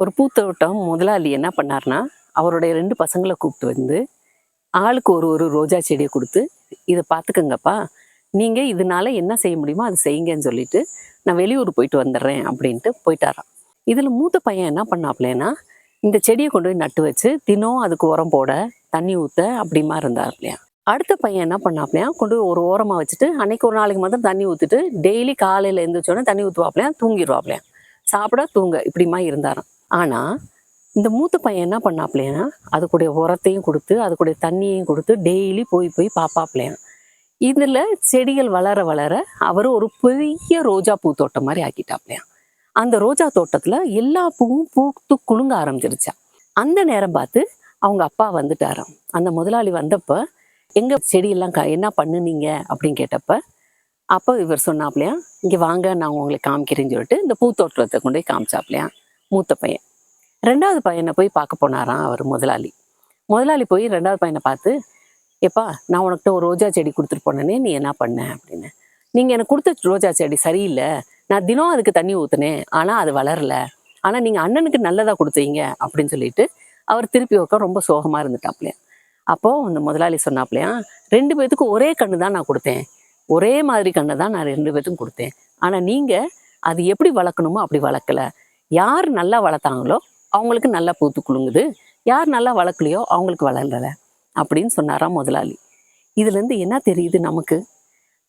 ஒரு பூத்தோட்டம் முதலாளி என்ன பண்ணார்னா, அவருடைய 2 பசங்கள கூப்பிட்டு வந்து, ஆளுக்கு ஒரு ஒரு ரோஜா செடிய குடுத்து, "இத பார்த்துக்கங்கப்பா. நீங்க இதனால என்ன செய்ய முடியுமோ அத செய்யுங்கன்னு" சொல்லிட்டு, "நான் வெளியூர் போயிட்டு வந்துடுறேன்" அப்படின்ட்டு போயிட்டாராம். இதுல மூத்த பையன் என்ன பண்ணாப்லன்னா, இந்த செடிய கொண்டு போய் நட்டு வச்சு, தினம் அதுக்கு உரம் போட, தண்ணி ஊத்த அப்படிமா இருந்தாப்லயாம். அடுத்த பையன் என்ன பண்ணாப்லயாம், கொண்டு போய் ஒரு ஓரமா வச்சுட்டு, அன்னைக்கு ஒரு நாளைக்கு மாத்திரம் தண்ணி ஊத்திட்டு, டெய்லி காலையில எந்திரிச்ச உடனே தண்ணி ஊத்துவாப்லயாம், தூங்கிருவாப்லயாம். சாப்பிட, தூங்க இப்படிமா இருந்தாராம். ஆனா, இந்த மூத்த பையன் என்ன பண்ணாப்லயாம், அதுக்கூட உரத்தையும் குடுத்து, அதுக்கூட தண்ணியையும் குடுத்து, டெய்லி போய் போய் பாப்பாப்லயாம். இதுல செடிகள் வளர வளர, அவரு ஒரு பெரிய ரோஜா பூத்தோட்டம் மாரி ஆக்கிட்டாப்லயாம். அந்த ரோஜா தோட்டத்துல எல்லா பூவும் பூத்து குலுங்க ஆரம்பிச்சிருச்சாம். அந்த நேரம் பார்த்து அவங்க அப்பா வந்துட்டாராம். அந்த முதலாளி வந்தப்ப, "எங்க செடியெல்லாம் என்ன பண்ணுனீங்க?" அப்படின்னு கேட்டப்ப, அப்ப இவர் சொன்னாப்லயாம், "இங்க வாங்க நான் உங்களுக்கு காமிக்கிறேன்னு" சொல்லிட்டு, இந்த பூத்தோட்டத்த கொண்டு போய் காமிச்சாப்லயாம் மூத்த பையன். 2வது பையன போய் பார்க்க போனாராம் அவரு முதலாளி. முதலாளி போய் 2வது பையன பார்த்து, "எப்பா நான் உனக்கிட்ட ஒரு ரோஜா செடி குடுத்துட்டு போனேனே, நீ என்ன பண்ண?" அப்படின்னு. "நீங்க எனக்கு குடுத்த ரோஜா செடி சரியில்ல. நான் தினம் அதுக்கு தண்ணி ஊத்துனேன். ஆனா அது வளரல. ஆனா நீங்க அண்ணனுக்கு நல்லதா குடுத்தீங்க" அப்படின்னு சொல்லிட்டு, அவர் திருப்பி உட்கார ரொம்ப சோகமா இருந்துட்டாப்லயாம். அப்போ அந்த முதலாளி சொன்னாப்லயாம், "2 பேத்துக்கும் ஒரே கன்னு தான் நான் குடுத்தேன். ஒரே மாதிரி கன்ன தான் நான் 2 பேத்துக்கும் குடுத்தேன். ஆனா நீங்க அது எப்படி வளர்க்கணுமோ அப்படி வளர்க்கல. யார் நல்லா வளர்த்தாங்களோ அவங்களுக்கு நல்லா பூத்து குலுங்குது. யார் நல்லா வளர்க்கலையோ அவங்களுக்கு வளரல" அப்படின்னு சொன்னாராம் முதலாளி. இதுலேருந்து என்ன தெரியுது நமக்கு?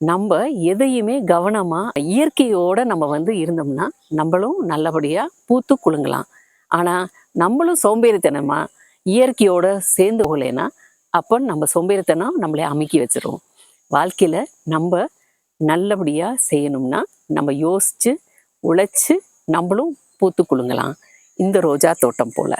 நம்ப எதையுமே கவனமா, இயற்கையோட நம்ம இருந்தோம்னா, நம்பளும் நல்லபடியா பூத்து குலுங்கலாம். ஆனா, நம்பளும் சோம்பேறித்தனமா, இயற்கையோட சேர்ந்து போகலைன்னா, அப்ப நம்ம சோம்பேறித்தனம் நம்மள அமுக்கி வச்சுரும். வாழ்க்கையில நம்ப நல்லபடியா செய்யணும்னா, நம்ம யோசிச்சு, உழைச்சு, நம்பளும் பூத்து குலுங்கலாம். இந்த ரோஜா தோட்டம் போல.